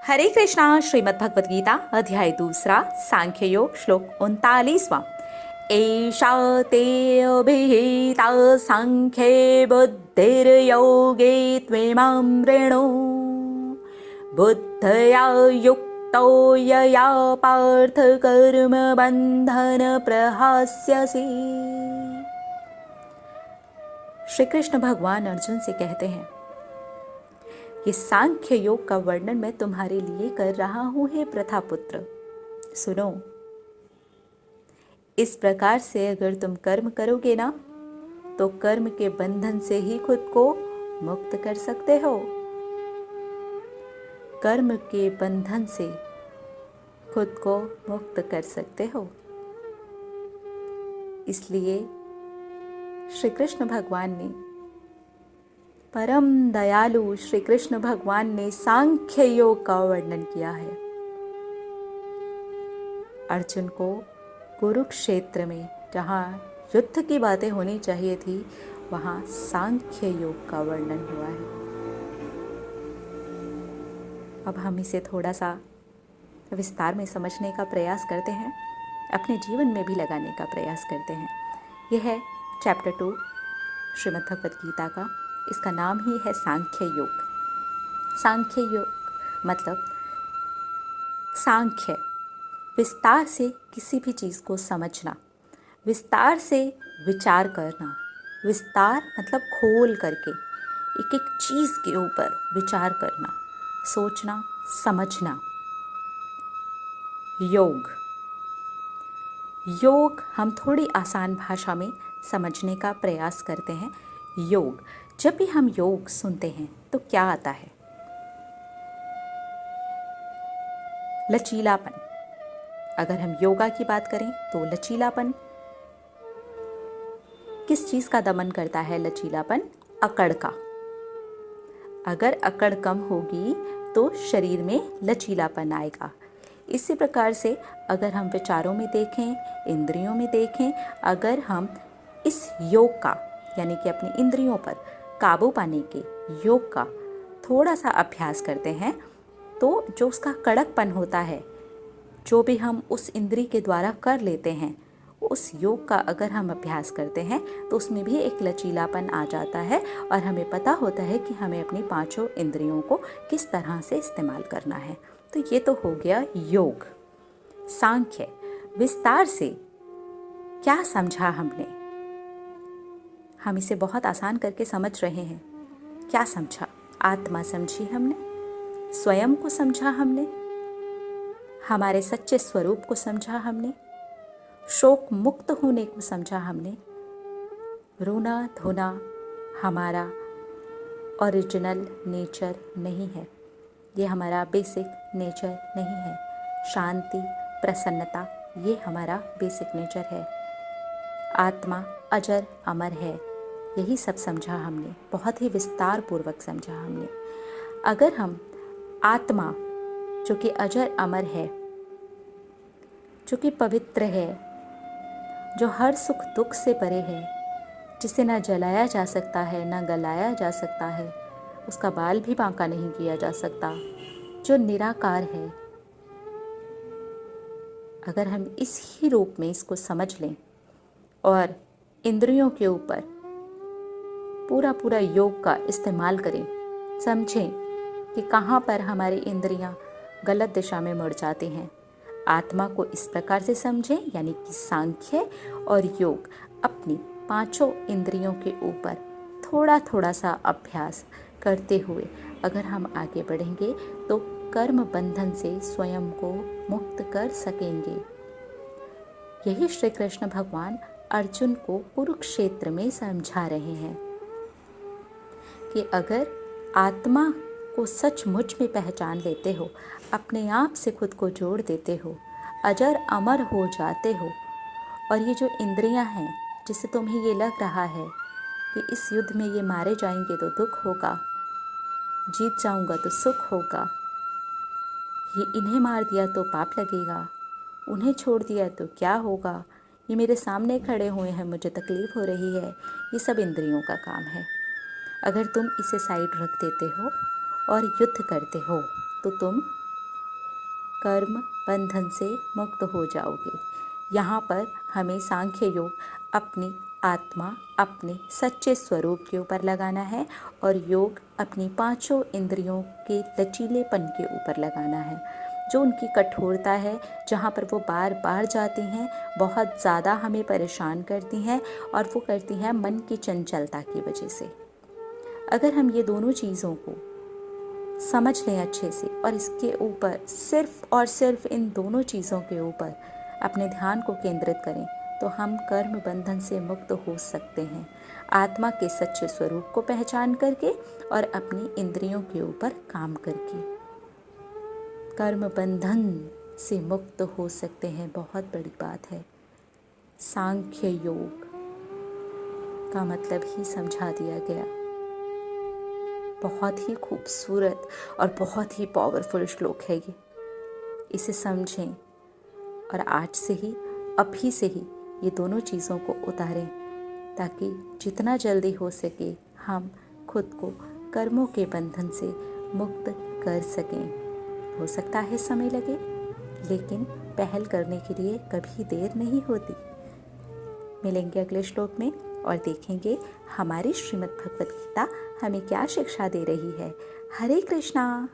हरे कृष्णा। श्रीमद् भगवद गीता अध्याय 2 सांख्य योग श्लोक 39वां। एषा ते अभिहिता सांख्ये बुद्धिर्योगे त्वेमां वृणु बुद्धया युक्तो यया पार्थ कर्म बंधन प्रहास्यसि। श्री कृष्ण भगवान अर्जुन से कहते हैं, ये सांख्य योग का वर्णन मैं तुम्हारे लिए कर रहा हूं हे प्रथापुत्र। सुनो, इस प्रकार से अगर तुम कर्म करोगे ना तो कर्म के बंधन से ही खुद को मुक्त कर सकते हो। कर्म के बंधन से खुद को मुक्त कर सकते हो। इसलिए श्री कृष्ण भगवान ने, परम दयालु श्री कृष्ण भगवान ने सांख्य योग का वर्णन किया है। अर्जुन को कुरुक्षेत्र में जहाँ युद्ध की बातें होनी चाहिए थी, वहाँ सांख्य योग का वर्णन हुआ है। अब हम इसे थोड़ा सा विस्तार में समझने का प्रयास करते हैं, अपने जीवन में भी लगाने का प्रयास करते हैं। यह है चैप्टर 2 श्रीमद् भगवद गीता का। इसका नाम ही है सांख्य योग। सांख्य योग मतलब सांख्य, विस्तार से किसी भी चीज़ को समझना, विस्तार से विचार करना। विस्तार मतलब खोल करके एक एक चीज़ के ऊपर विचार करना, सोचना, समझना। योग, योग हम थोड़ी आसान भाषा में समझने का प्रयास करते हैं। योग, जब भी हम योग सुनते हैं तो क्या आता है? लचीलापन। अगर हम योगा की बात करें तो लचीलापन किस चीज़ का दमन करता है? लचीलापन अकड़ का। अगर अकड़ कम होगी तो शरीर में लचीलापन आएगा। इसी प्रकार से अगर हम विचारों में देखें, इंद्रियों में देखें, अगर हम इस योग का यानी कि अपनी इंद्रियों पर काबू पाने के योग का थोड़ा सा अभ्यास करते हैं तो जो उसका कड़कपन होता है, जो भी हम उस इंद्री के द्वारा कर लेते हैं, उस योग का अगर हम अभ्यास करते हैं तो उसमें भी एक लचीलापन आ जाता है और हमें पता होता है कि हमें अपनी पांचों इंद्रियों को किस तरह से इस्तेमाल करना है। तो ये तो हो गया योग। सांख्य, विस्तार से क्या समझा हमने? हम इसे बहुत आसान करके समझ रहे हैं। क्या समझा? आत्मा समझी हमने, स्वयं को समझा हमने, हमारे सच्चे स्वरूप को समझा हमने, शोक मुक्त होने को समझा हमने। रोना धोना हमारा ओरिजिनल नेचर नहीं है, ये हमारा बेसिक नेचर नहीं है। शांति, प्रसन्नता, ये हमारा बेसिक नेचर है। आत्मा अजर अमर है, यही सब समझा हमने, बहुत ही विस्तार पूर्वक समझा हमने। अगर हम आत्मा जो कि अजर अमर है, जो कि पवित्र है, जो हर सुख दुख से परे है, जिसे ना जलाया जा सकता है ना गलाया जा सकता है, उसका बाल भी बांका नहीं किया जा सकता, जो निराकार है, अगर हम इस ही रूप में इसको समझ लें और इंद्रियों के ऊपर पूरा पूरा योग का इस्तेमाल करें, समझें कि कहाँ पर हमारी इंद्रियां गलत दिशा में मुड़ जाती हैं। आत्मा को इस प्रकार से समझें, यानी कि सांख्य और योग अपनी पांचों इंद्रियों के ऊपर थोड़ा थोड़ा सा अभ्यास करते हुए अगर हम आगे बढ़ेंगे तो कर्म बंधन से स्वयं को मुक्त कर सकेंगे। यही श्री कृष्ण भगवान अर्जुन को कुरुक्षेत्र में समझा रहे हैं कि अगर आत्मा को सचमुच में पहचान लेते हो, अपने आप से खुद को जोड़ देते हो, अजर अमर हो जाते हो, और ये जो इंद्रियां हैं जिससे तुम्हें ये लग रहा है कि इस युद्ध में ये मारे जाएंगे तो दुख होगा, जीत जाऊंगा तो सुख होगा, ये इन्हें मार दिया तो पाप लगेगा, उन्हें छोड़ दिया तो क्या होगा, ये मेरे सामने खड़े हुए हैं, मुझे तकलीफ़ हो रही है, ये सब इंद्रियों का काम है। अगर तुम इसे साइड रख देते हो और युद्ध करते हो तो तुम कर्म बंधन से मुक्त हो जाओगे। यहाँ पर हमें सांख्य योग अपनी आत्मा, अपने सच्चे स्वरूप के ऊपर लगाना है और योग अपनी पांचों इंद्रियों के लचीलेपन के ऊपर लगाना है। जो उनकी कठोरता है, जहाँ पर वो बार बार जाती हैं, बहुत ज़्यादा हमें परेशान करती हैं और वो करती हैं मन की चंचलता की वजह से। अगर हम ये दोनों चीज़ों को समझ लें अच्छे से और इसके ऊपर सिर्फ और सिर्फ इन दोनों चीज़ों के ऊपर अपने ध्यान को केंद्रित करें तो हम कर्म बंधन से मुक्त हो सकते हैं, आत्मा के सच्चे स्वरूप को पहचान करके और अपनी इंद्रियों के ऊपर काम करके कर्म बंधन से मुक्त हो सकते हैं। बहुत बड़ी बात है। सांख्य योग का मतलब ही समझा दिया गया। बहुत ही खूबसूरत और बहुत ही पावरफुल श्लोक है ये। इसे समझें और आज से ही, अभी से ही ये दोनों चीज़ों को उतारें ताकि जितना जल्दी हो सके हम खुद को कर्मों के बंधन से मुक्त कर सकें। हो सकता है समय लगे, लेकिन पहल करने के लिए कभी देर नहीं होती। मिलेंगे अगले श्लोक में और देखेंगे हमारी श्रीमद् भगवत गीता हमें क्या शिक्षा दे रही है। हरे कृष्णा।